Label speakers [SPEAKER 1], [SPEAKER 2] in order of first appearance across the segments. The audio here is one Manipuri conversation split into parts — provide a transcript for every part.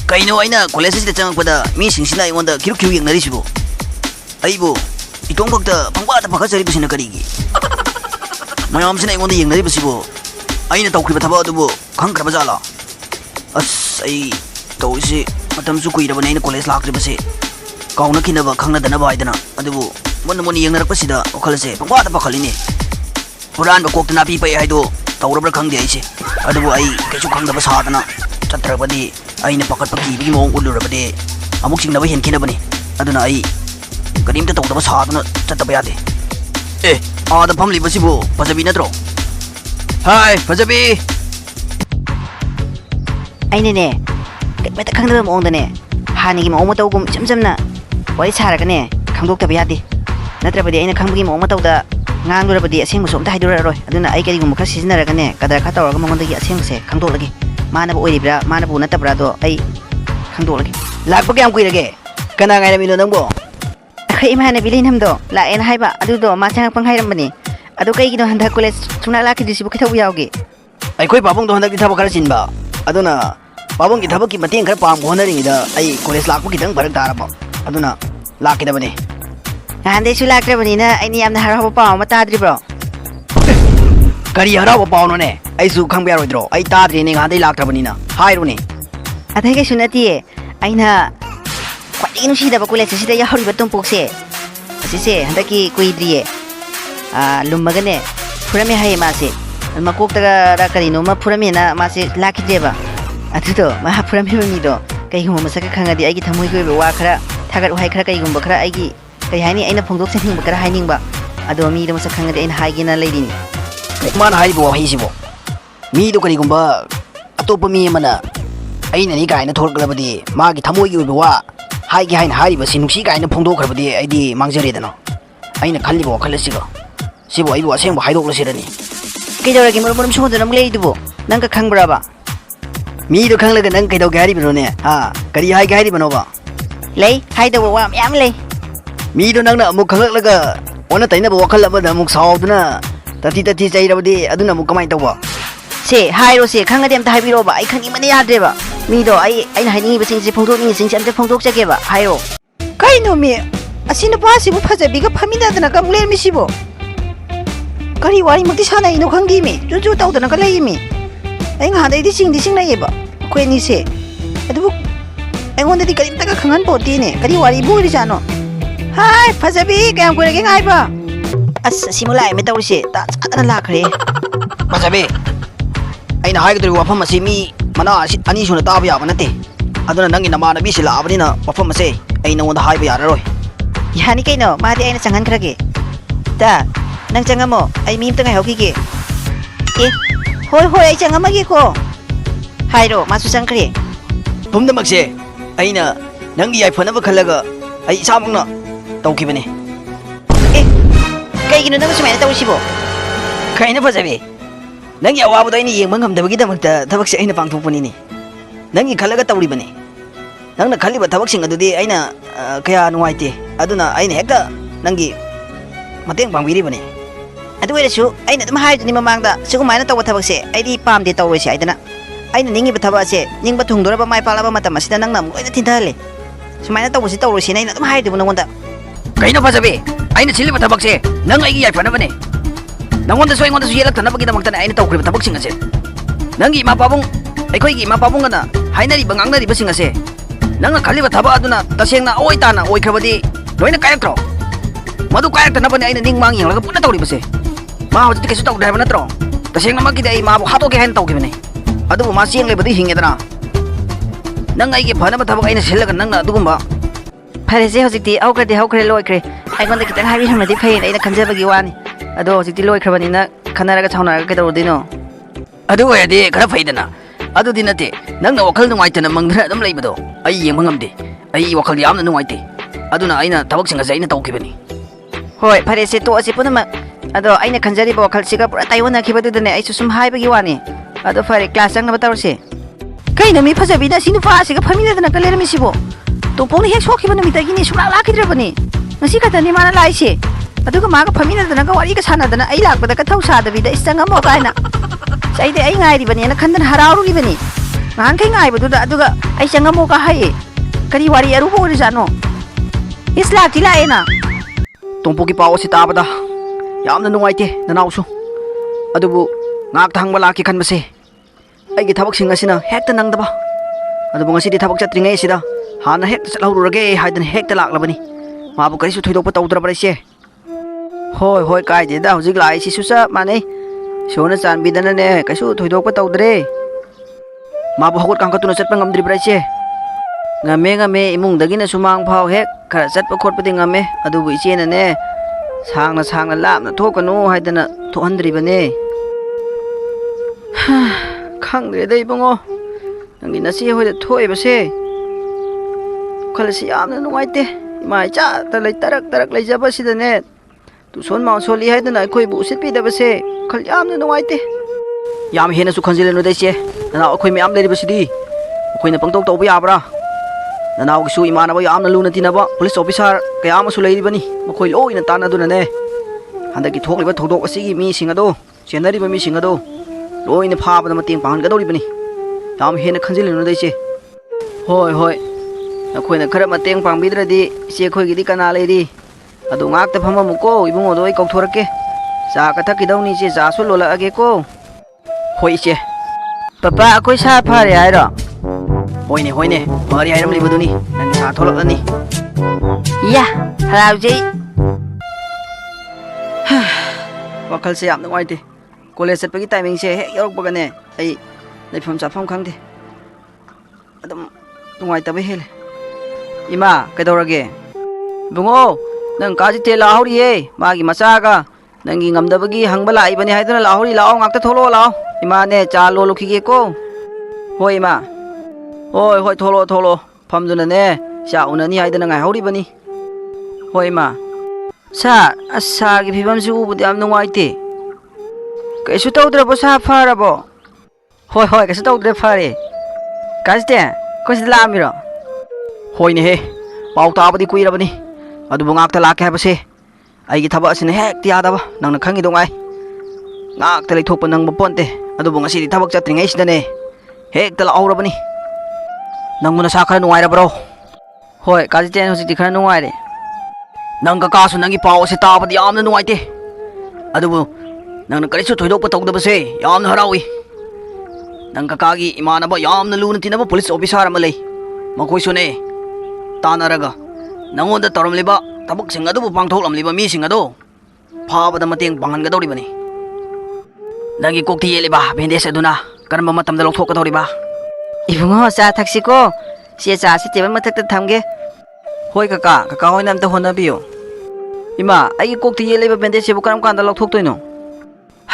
[SPEAKER 1] Kaino aina college sida changakpada mi singsina ingonda kiru yengnarisibo aibo itong bakta pangwada pakasaribusina karigi mayamsina ingonda yengnaribasibo aina tawkriba thaba adubo khangkraba jala as ai tawisi matamsu kuirabane aina college lakribase kauna kinaba khangna dana baidana adubo mon yengnarapasida okhalase pangwada pakhaline puran ba kokta napi pai haido tawrabra khangde aise adubo ai kechu khangdaba sadana chatrabadi aina pakat paki bigi mong ulurabade amuk singnaba hen kinabani aduna ai karimta tawdaba sadana chataba yade ada phamli basibo pajabi natro hai pajabi
[SPEAKER 2] aine ne meta khangdaba mong dane hani gi mong tawgum jamjamna wari saraga ne khangdoktaba yade natrabadi aina khangbagi mong tawda nganglurabadi aseng som ta haidura roi aduna ai kari gum kha sizinaraga ne kadar kha tawraga mongondagi aseng se khangdoklagi mana bu oiribra mana bu natabra do ai khangdoklagi
[SPEAKER 1] lakpa kyam kuirage kana ngai ramino nangbo
[SPEAKER 2] khai imana bilin hamdo la en haiba adu do ma chang pang hairam bani adu kai gi do handa college chuna la ki disibu khithaw yawge
[SPEAKER 1] ai khoi babong do handa ki thaba khara sinba aduna babong ki thaba ki mateng khara pam honari da ai college lakpa ki dang barak daraba aduna lakida bani
[SPEAKER 2] hande su lakra bani na ai ni amna harawa pa ma tadribro
[SPEAKER 1] kari harawa pa no ne ai su khangba yaroidro ai tadri ne ngadai lakra bani na hairu ne
[SPEAKER 2] athai ke sunati aina kwai nu sida ba college sida ya hori batum pokse asise handa ki kuidriye lummaga ne purame hai ma se makok taga ra kari no ma purame na ma se lakideba atudo ma purame mi do kai hum ma saka khangadi ai gi thamoi ko wa khara thagar hai khara kai gum ba khara ai gi kai haini aina phongdok sing ba khara haining ba ado mi do ma saka khangadi aina hai gi na leidini
[SPEAKER 1] man hai bo hai sibo mi do kari gum ba atopa mi mana aina ni kai na thorglabadi ma gi thamoi gi wa hai gi hain hari ba sinusi kai na phongdok khrabadi ai di mangjare dana aina khalli bo khalasiga sibo ai bo aseng bo haidok lasirani
[SPEAKER 2] kai dora gi murum shu dana mlei dubo nang ka khangbra ba
[SPEAKER 1] mi do khanglaga nang kai dog gari bino ne ha kari hai gari bino ba
[SPEAKER 2] lei hai do wa yam lei
[SPEAKER 1] mi do nang na amuk khanglaka ona taina bo wakhal amada amuk sauduna tati chairabadi aduna amuk kamai tawba
[SPEAKER 2] se hairo se khangade amta haibiro ba ai khangi mane yadre ba mi do ai aina haini ba sing se phongdok ni sing se amta phongdok chake ba hairo kai no mi asina pa si bu phajabi ga phamina dana kam ler mi sibo kari wari mukti sana ino khangdi mi ju taw dana ka lei mi ai nga dai di sing lai ba khoi ni se adu ai ngon di kari ta ka khangan poti ne kari wari bu ri jano hai phajabi kam ko ge ngai ba as simulai me tawri se ta adana la khare
[SPEAKER 1] pajabe aina haigdri wafam asi mi mana ani suna tabu ya banate aduna nangi namana bi sila abani na wafam ase aina wonda haiba yararoi
[SPEAKER 2] yani kaino ma di aina changan khrage ta nang changamo ai mi mta ngai hoki ge hoi ai changama ge ko hairo ma su changkhre
[SPEAKER 1] pumda makse aina nangi ai phana ba khalaga ai samungna tawkibane
[SPEAKER 2] kai gino nang sumai tawsibo
[SPEAKER 1] kaina pajabe nangi awabado aina yengma ngamdabagi damakta thabak se aina pangthokpani ni nangi khalaga tawribane nangna khaliba thabak sing adudi aina kaya nuaite aduna aina hekta nangi mateng pangbiribane
[SPEAKER 2] adu weresu aina dum haid ni mamangda sigumaina tawba thabak se aidi pamde tawwe se aidana aina ningi ba thabak se ningba thungdoraba mai palaba matam asida nangna loina thinthale sumaina tawbu se tawro se aina dum haid bu nangonda
[SPEAKER 1] kaina pajabe aina chiliba thabak se nang aigi yai phana bane nangonda so ingonda su yelak thanabagi damakta aina tawkriba thabak sing ase nangi ma pabung aikoi gi ma pabung gana hainari bangangnari basing ase nanga khaliba thaba aduna tasengna oi tana oi khabadi loina kayakro madu kayak tanabani aina ning mang yenglaga puna tawri base ma hojit kesu taw driver natro tasengna ma kidai ma bu hato ke hen taw kibene adu ma sieng lebadi hingedana nang ai ge phana ba thaba aina selaga nangna adugumba
[SPEAKER 2] phare se hojikti haukhre loikre aigonda kitang habi hamadi phai aina khanjabagi wani ado hojikti loikhrabani na khanaraga chaunaraga kedawdino
[SPEAKER 1] adu oyade khara faidana adu dinate nangna wakhal nungaitana mangdra adum leibado ai yengma ngamde ai wakhal yamna nungaite aduna aina tabak singa aina tawkibani
[SPEAKER 2] hoi phare se to ase punama ado aina khanjari ba wakhal siga pura taiwana khibadu dane ai susum haibagi wani ado phare class ang na batawse kai na mi phajabi da sinu fa siga phamina dana ka lermi sibo to poni hek sokhiba numi ta gini sura lakhidrabani ngasi kata ni mana laise aduga maga phamina dana ka wari ka sana dana ai lakbada ka thau sa da bi da istanga mo kaina sai de ai ngai ri bani na khandan harauru ri bani ngan kai ngai badu da aduga ai changamo ka hai kari wari aru bo jano isla tila ena
[SPEAKER 1] tongpo ki paw si tabada yamna nungai te nanau su adubu ngak thang bala ki khan base ai gi thabak sing asina hekta nang daba adubu ngasi di thabak chatringai sida hana hekta chalhururage haidan hekta laklabani mabu kari su thoidok pa tawdra bare se hoi hoi kai de da hojik lai si su sa mane sona chan bidana ne kaisu thoidok pa tawdre mabu hogot kang ka tuna chat pa ngamdri bare se ngame imung dagina sumang phau hek khara chat pa khot pa ding ngame adubu iche na ne sangna lapna thokanu haidana thohandri bane khangre dei bungo nangi nasi hoida thoi base khalasi amna nuaite mai cha ta lei tarak lei jaba sidane tu son ma soli haidana khoi bu sit pi da base khal amna nuaite yam hena su khanjile no dei che na khoi mi am le basidi khoi na pangtok tawba yabra nanaw gi su imana ba yamna luna tinaba police officer kaya ama su leiri bani makhoi loi na tana duna ne handaki thokliba thodok asigi mi singado chenari ba mi singado loi na pha ba mateng pang ga dori bani yam hena khanjil no dei che hoi nakhoi na khara mateng pang bidradi che khoi gi di kana leiri adu ngak ta phama muko ibungo doi kok thorake cha ka thaki dawni che cha su lola age ko hoi che
[SPEAKER 2] papa akoi sa phare ai ro
[SPEAKER 1] hoine mari hairam li baduni nang sa tholak ani
[SPEAKER 2] ya harau je
[SPEAKER 1] wakal se yam ngai te college set pagi timing se he yorok baga ne ai leifam chafam khangde adum ngai ta be hele ima kaidorage bungo nang kaji te la hori ye magi macha ga nangi ngamdabagi hangbala ibani haidana la hori lao ngakta tholo lao ima ne cha lo lokhi ge ko hoi ima hoi tholo famduna ne sha unani haidana ngai hori bani hoi ma sa asa gi phibam su bu yam nungai te kaisu tawdra bo sa farabo hoi kaisu tawdre fare kaste kois lamiro hoi ne he pau ta badi kuira bani adu bangak ta lak ha base ai gi thaba asine hek ti ada ba nang na khangi dongai ngak ta leithok pa nang ba ponte adu bang asi di thabak chatringai sidane hek ta la aura bani nang muna sa khara nungai ra bro hoi kaji ten hosi ti khara nungai re nang ka ka su nangi paw se ta badi yamna nungai te adu nang na kari su thoidok pa tawda base yamna harawi nang ka ka gi imana ba yamna luna tinaba police officer ama lei makoi su ne tanaraga nangonda tawramliba tabak sing adu bu pangthoklamliba mi sing adu phabada mateng pangan ga dori bani nangi kokti yeliba bendes aduna karma matamda lokthok ka dori ba
[SPEAKER 2] ibungo sa taxi ko se cha se tebal mathak ta thamge
[SPEAKER 1] hoi kaka hoi nam ta hona biyo ima ai kokti yeliba bendes se bu karam kanda lokthok toino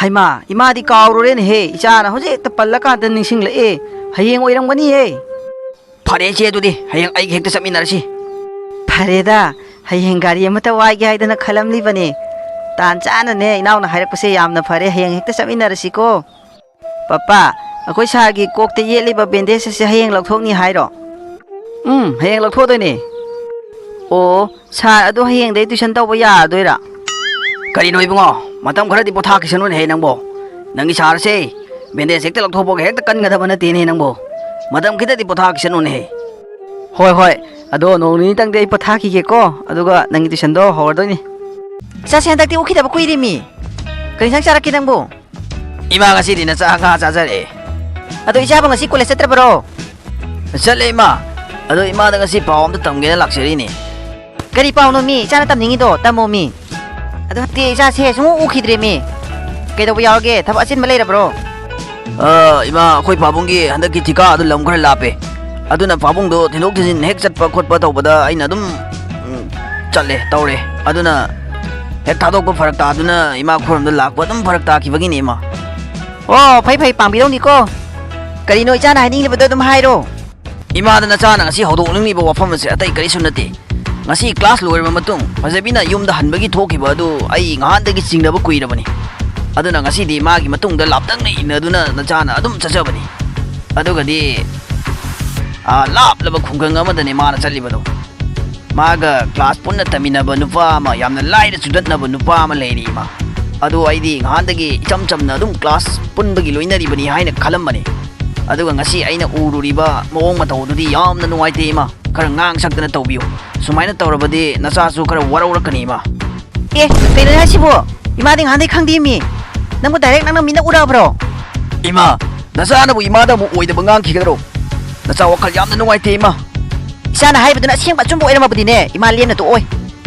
[SPEAKER 1] haima ima di kawro ren he icha na hoje ta pallaka ta ningsing le e hayeng oiram gani he phare che dudi hayeng ai hekta saminarasi
[SPEAKER 2] fareda hayeng gari amata wai gi haidana khalamli bane tan chana ne inaw na hairak pase yamna fare hayeng hekta saminarasi ko papa akoi sa gi kokte yeliba bendese se hayeng lokthokni hairo
[SPEAKER 1] hayeng lokthok doi ne
[SPEAKER 2] o sa adu hayeng dei tuition tawba ya doira
[SPEAKER 1] kari noi bungo matam khara di potha kisanun he nangbo nangi sar se bendese hekta lokthok bo hekta kan ga dhabana te ne nangbo madam kita di potha kisanun he hoi ado no ni tang dei potha ki ge ko aduga nangi tuition do hor doi ni
[SPEAKER 2] sa se handak ti ukhi da ba kuiri mi kani sang sara ki nangbo
[SPEAKER 1] ima ngasi di na cha ga cha jare
[SPEAKER 2] ado isa ba ngasi college setra bro
[SPEAKER 1] chale ima ado ima da ngasi pawam ta tamge na lakseri ni
[SPEAKER 2] kari pau no mi chana tam ningi do tamo mi ado ti isa se sungu ukhi dre mi ke do yaw ge thab asin ma leira bro
[SPEAKER 1] ima khoi pabung gi handak ki tika adu lam khara lape aduna pabung do thinok thin hek chat pa khot pa taw bada aina dum chale tawre aduna hek thadok pa farak ta aduna ima khoram da lak pa dum farak ta ki bagi ni ma
[SPEAKER 2] oh phai pang bi dong ni ko kari noi chana hai ning le bado dum hai ro
[SPEAKER 1] ima da na chana ngasi hodok ning ni ba wafam se atai kari sunate ngasi class lower ma matung fazabina yum da han bagi thoki ba du ai ngan da gi singna ba kuira bani aduna ngasi di ma gi matung da laptang nei na duna na chana adum chacha bani aduga di lap laba khunggang ama da ne ma na chali ba do maga class punna tamina ba nupa ma yamna laida student na ba nupa ma leiri ma adu ai di ngan da gi cham na dum class pun bagi loina ri bani haina khalam bani ꯑꯗꯨꯒ ꯉꯁꯤ ꯑꯩꯅ ꯎꯔꯨꯔꯤꯕ ꯃꯑꯣꯡ ꯃꯇꯧꯗꯨꯗꯤ ꯌꯥꯝꯅ ꯅꯨꯡꯉꯥꯏꯇꯦ ꯏꯃꯥ ꯈꯔ ꯉꯥꯡ ꯁꯛꯇꯅ ꯇꯧꯕꯤꯌꯨ ꯁꯨꯃꯥꯏꯅ ꯇꯧꯔꯕꯗꯤ ꯅꯆꯥꯁꯨ ꯈꯔ ꯋꯥꯔꯧꯔꯛꯀꯅꯤ ꯏꯃꯥ
[SPEAKER 2] ꯑꯦ ꯀꯩꯅꯣ ꯍꯥꯏꯁꯤꯕꯣ ꯏꯃꯥꯗꯤ ꯉꯍꯥꯟꯗꯩ ꯈꯪꯗꯦꯃꯤ ꯅꯪꯕꯨ ꯗꯥꯏꯔꯦꯛ ꯅꯪꯅ ꯃꯤꯅ 우ꯔꯛꯑꯕ꯭ꯔꯣ
[SPEAKER 1] 이마 나사나부 이마다 뭐 오이다 벙강 기가로 나사 wakal yamna nuwaite ima
[SPEAKER 2] 이사나 하이브드나 asengba ꯆꯨꯝꯕ ꯑꯣꯏꯔꯝꯃꯕꯗꯤꯅꯦ 이마 ꯂꯦꯝꯅ ꯇꯣꯛꯑꯣꯏ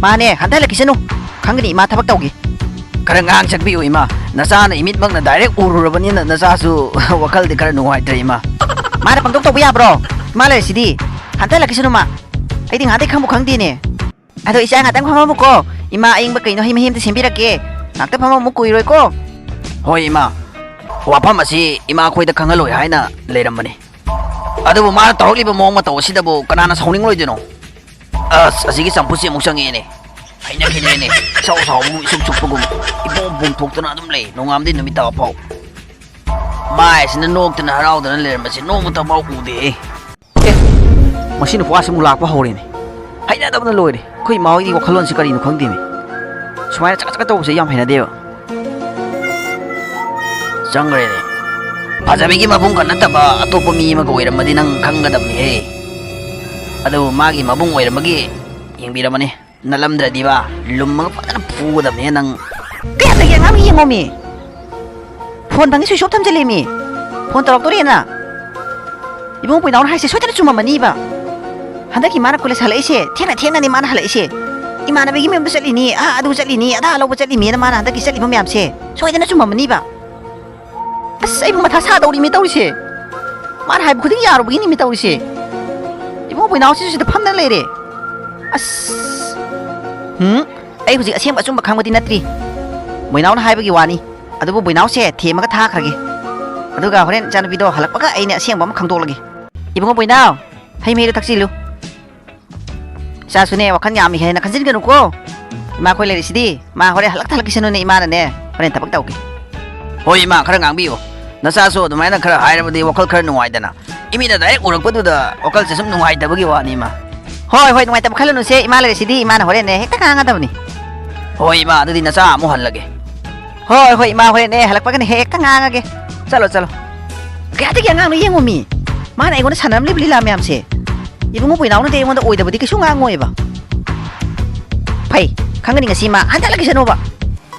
[SPEAKER 2] ꯃꯥꯅꯦ ꯍꯟꯊꯍꯜꯂꯛꯈꯤꯁꯅꯨ ꯈꯪꯒꯅꯤ 이마 ꯊꯕꯛ ꯇꯧꯒꯦ
[SPEAKER 1] khara ngang sakbiu ima nasana imit magna direct ururabani na nasasu wakal de khara nuwaitre ima
[SPEAKER 2] 마나 방독 tꯧꯕ ꯌꯥꯕ꯭ꯔോ ꯏꯃꯥ ꯂꯩꯔꯤꯁꯤꯗꯤ ꯍꯟꯊꯍꯜꯂꯛꯈꯤꯁꯅꯨ ꯃꯥ ꯑꯩꯗꯤ ꯉꯍꯥꯟꯗꯩ ꯈꯪꯕꯨ ꯈꯪꯗꯦꯅꯦ ꯑꯗꯣ ꯏꯆꯥ ꯉꯥꯛꯇꯪ ꯐꯝꯃꯝꯃꯨꯀꯣ 이마 ꯑꯌꯤꯡꯕ ꯀꯩꯅꯣ ꯍꯩ ꯃꯍꯤ ꯑꯝꯇ ꯁꯦꯝꯕꯤꯔꯛꯀꯦ ꯉꯥꯛꯇꯪ ꯐꯝꯃꯝꯃꯨ ꯀꯨꯏꯔꯣꯏꯀꯣ
[SPEAKER 1] hoi ima wafam asi ima khoida khangaloi haina leirambani adubu ma tawliba mong mataw sidabu kanana sauning loidino asigi sampusi amuk sangene aina khine sau sau mu isuk chukpugum ibom bum thoktana adum lei nongamdi numita pau mai sina noktana haraudana leirambasi nomata pau ude machine puasi mu lakpa horine haina dabna loire khoi mawi wakhalon si karino khangdimi sumaina chaka chaka tawse yam haina deba changrene ajabigi mabung kan nataba atopa mi ma goiramadi nang khangadamni he adu magi mabung oiramagi yengbiramani nalamdradi ba lumma padana pugadamni nang
[SPEAKER 2] kaya tagi ngam yengomi phone bangi switch off thamjalemi phone taraktorena ibong pui naun haise soitana chumamani ba handaki mana college halaise thena ni mana halaise imana begi member chalini adu chalini ada loba chalimi na mana handaki chaliba myamse soitana chumamani ba asai bu matha sa dawri mi tawrise mar hai khuding yaro begi ni mi tawrise ibong pui naun si da phamna leire as ai huji asem achum bakhang mati natri moinaw na hai bagi wani adubu boinaw se themaga tha khrage aduga horen chan video halakpaga aine asem bam khangdok lagi ibong boinaw hai me takchilu sa sune wakhan yami he na khanjin ganu ko ma khoi le sidi ma hore halak thalak kisanu ne imana ne horen tabak tawge
[SPEAKER 1] hoi ma khara ngangbiu nasa so dumaina khara hairabadi wakal khara nuwaidana imida direct urakpaduda wakal se sum nuwaidabagi wani ma
[SPEAKER 2] hoi nungai tab khalanu se imala sidi imana hore ne hekta kanga dabni
[SPEAKER 1] hoi ma adudi nasa amu hallage
[SPEAKER 2] hoi ima hore ne halakpaga ne hekta kanga ge chalo kaya tagi ngang no yengomi mana egona sanam libli la myam se ibungu puinaw na te emonda oidabadi kisu ngangoi ba pai khangani ngasi ma hantalagi sanoba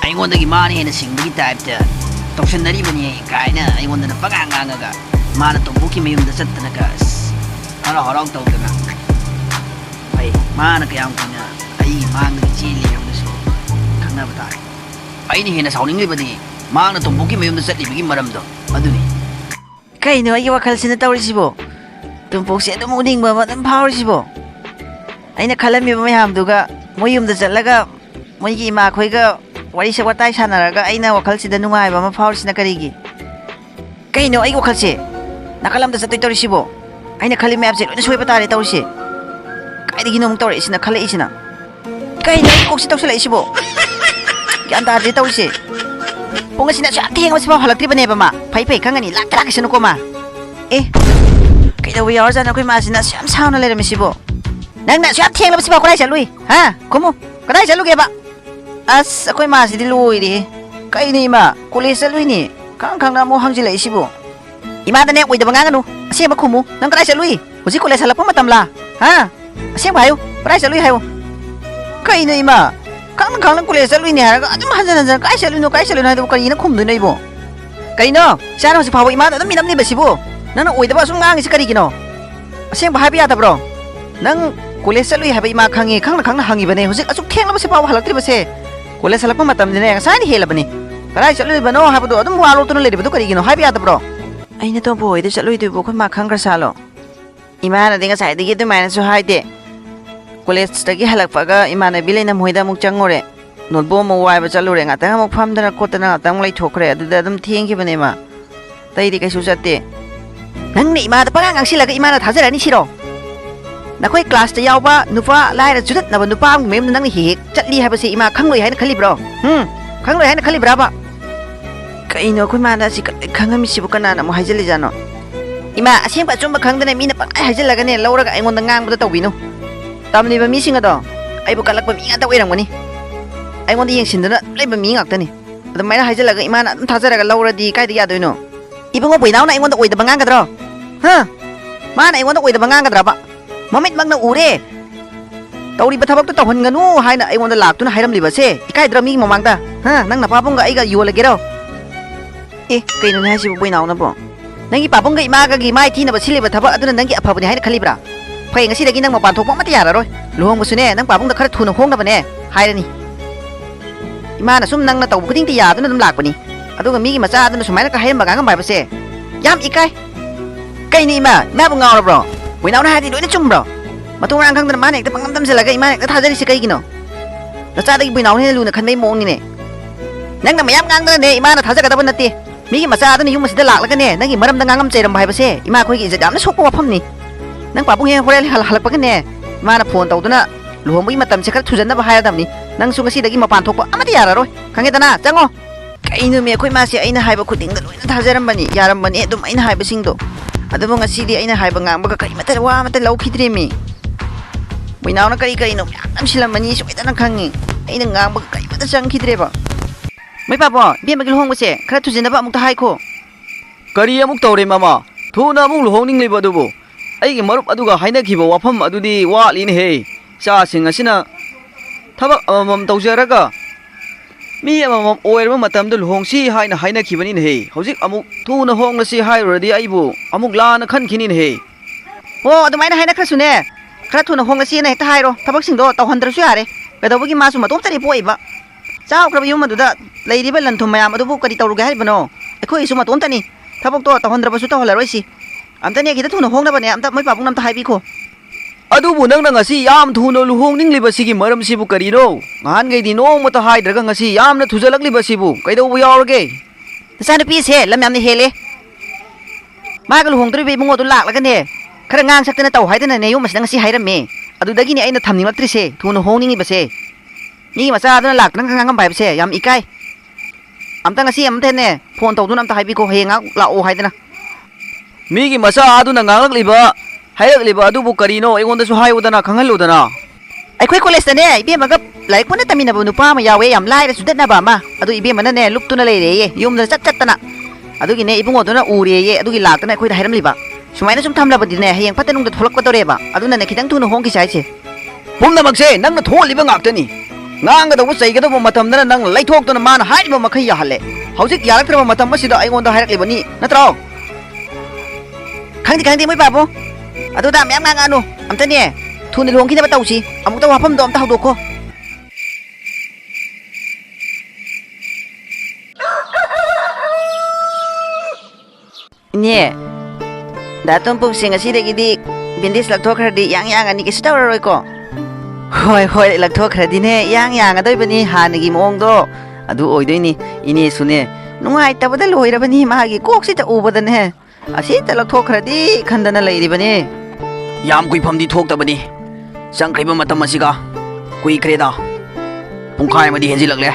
[SPEAKER 1] aingondagi mani hena singbagi type ta toksanari bani kaina aingondana pagangangaga mana tombuki mayumda chattana ka hara tawdana pai mana kayam kunya ai mangni chili yamsu khangna bata aini hena sauning libadi mana tombuki mayumda chatti bigi maramdo aduni
[SPEAKER 2] kaino ai wakal sina tawrisibo tumpokse adum uning ba madam phawrisibo aina khalami ba mayam duga moyumda challaga moigi ima khoiga wari se watai sanaraga aina wakal sida nungai ba ma phawrisina karigi kaino ai wakal se nakalamda chatoi tawrisibo aina khali map se loina soi batare tawrisi kaidigi nom tawre isina khala isina kaino ai koksi tawsela isibo yan da je tawrisi ponga sina sa theng ma siba halakri bane ba ma phai khangani lakra kisanu ko ma kaidaw yar jana koi ma sina sam sauna le misibo nang na sa theng la siba ko lai chalui ha komo kadai chaluge ba as akoi ma sidi loi ri kai ni ma college chalui ni khang na mo hangjila isibo ima da ne oi da banga nu ase ba khumu nang kadai chalui huji college halak pa matam la ha ase ba hayo kadai chalui hayo kai ni ma khang na college chalui ni ha ga adum hanjan kai chalui no ha da kai na khum du nei bo kai no sa no si phawo ima da minam ni ba sibo nang oi da ba sung ngang si kari gino ase ba habi ya da bro nang college chalui ha ba ima khangi khang na hangi bane huji asuk theng la ba si phawo halak tri ba se college halak pa matam ni ne sa ni hela bane kadai chalui ba no ha ba do adum walo to no le ba do kari gino habi ya da bro aina to boy de chalui du bo khoi ma khang kar salo imana de nga sai de ge du mana so hai de college ta gi halak pa ga imana bi leina moida muk changore notbo mo wai ba chalure nga ta muk pham dana kotana ta lai thokre adu da dum theng ki bane ma tai di kai su chatte nang ni ima da pa ngang silaga imana thajara ni siro na koi class ta yaw ba nupa lai ra judat na ba nupa mem nang ni he chatli ha ba se ima khangloi hai na khali bro khangloi hai na khali bra ba kaino koi ma da si khangami si bu kana na mo haijeli jano ima asem ba chumba khangdane mi na pa haijelaga ne lauraga aingon da ngang ba tawbinu tamni ba mi singa do ai bu kalak ba mi nga ta oirangani aingon da yeng sindana lai ba mi ngak tani adum mai na haijelaga ima na thajaraga lauradi kai da yadoino ibungo buinaw na ingon da oida bangang kadro ha mana ingon da oida bangang kadra ba mamit magna ure tawri ba thabak to tawhan nganu haina ingon da lak tu na hairam liba se ikai dra mi mamang da ha nang na papong ga ai ga yola gero kaino na hasi buinaw na bo nangi papong ga ima ga gi mai thi na ba sile ba thabak aduna nangi apha bani haina khalibra phai ngasi dagi nang mapan thok mati yara roi luhong busune nang papong da khara thuna hong na bane hairani ima na sum nang na taw kuding ti ya aduna dum lak bani aduga mi gi macha aduna sumaina ka hairam ba ga bai ba se yam ikai kaini ma na bu ngaw bro buinaw na hadi loina chum bro matung rang khang da ma nek ta pangam tam se la ga ima nek ta thajari se kai gi no na cha dagi buinaw ne lu na khan mai mong ni ne nang na mayam ngang da ne ima na thaja ga da ban nati mi gi macha aduna yum masida lak la ga ne nang gi maram da ngangam cheiram bai ba se ima khoi gi jam na sok ko pham ni nang papung he horel halak pa ga ne ma na phone taw duna luhong bui matam se khar thujan na ba hayar dam ni nang su ngasi dagi mapan thok pa amati yara roi khange dana chango kainu me khoi ma se aina haiba khuding da loina thajaram bani yaram bani dum aina haiba sing do adu ngasi di aina haiba ngang ba kai mata wa mata lau khidre mi buinaw na kai no yam silam bani soi da nang khangi aina ngang ba kai mata chang khidre ba mai pa bo bi ma gi luhong ba se khar thujin na ba amuk ta hai kho
[SPEAKER 3] kari amuk tawre mama thuna amuk luhong ning liba dubu ai gi marup aduga haina khiba wafam adudi wa lin he cha sing asina thabak amam tawjaraga mi amam oirma matam du luhong si haina haina khibani ne he hojik amuk thuna hong lasi hai rodi aibu amuk la na khan khinin he
[SPEAKER 2] ho adu mai na haina khar sune khar thuna hong asi na hekta hai ro thabak sing do taw handra su yare ka daw gi ma su matom tari poi ba chao krab yum adu da leiri ba lan thum mayam adu bu kari tawru ga hai bano ekhoi su matom tani thabak to taw handra ba su taw hala roi si amta ne kita thuna hong na bane amta mai papung nam ta hai bi kho
[SPEAKER 3] adubu nang ngasi yam thuna luhong ning liba sigi maram sibu kari no ngan gei di nong mata hai draga ngasi yam na thujalak liba sibu kaido bu yaurge
[SPEAKER 2] sa pi se lam yam ni hele ma ga luhong tri be bungo du lak la ga ne khara ngang sak na taw hai na ne yum mas nang si hai ram me adu dagi ni aina thamni mak tri se thuna hong ning ba se ni ma sa da lak nang ngang bai ba se yam ikai amta ngasi am the ne phone taw du nam ta hai bi ko he nga la o hai na
[SPEAKER 3] migi masa adu na ngalak liba hayak liba adu bu kari no engonda su hai udana khangal udana
[SPEAKER 2] ai college ta ne ibe ma ga lai ko na tamina bu nu pa ma yawe yam lai ra su dat na ba ma adu ibe ma na ne lup tu na lai re ye yum da chat chat ta na adu gi ne ibungo do na u re ye adu gi lak ta na khoi da hairam liba sumaina sum tham la ba di ne hayeng patanung da tholak pa do re ba adu na ne khitang tu nu hong ki sai se
[SPEAKER 3] pumna makse nang na thol liba ngak tani ngang ga do sai ga do matam na nang lai thok to na man hai ba makhai ya halle hojik yarak tra matam ma sida ai ngonda hairak liba ni natro
[SPEAKER 2] khangdi mai babu adu da myam ngang anu amta ne thuni luhong ki na ba taw si amuk ta wafam do amta hawdo ko ne da tom pu sing asi de gi di bindis lak thok khar di yang ani ki sta roi ko hoi lak thok khar di ne yang adoi bani han gi mong do adu oi doi ni ini sune nungai ta ba da loi ra bani ma gi kok si ta u ba da ne asi ta lak thok khar di khandana lai ri bani
[SPEAKER 1] yam kui pham di thok ta bani sang khaiba matam asiga kui kreda pungkhai ma di henji lak le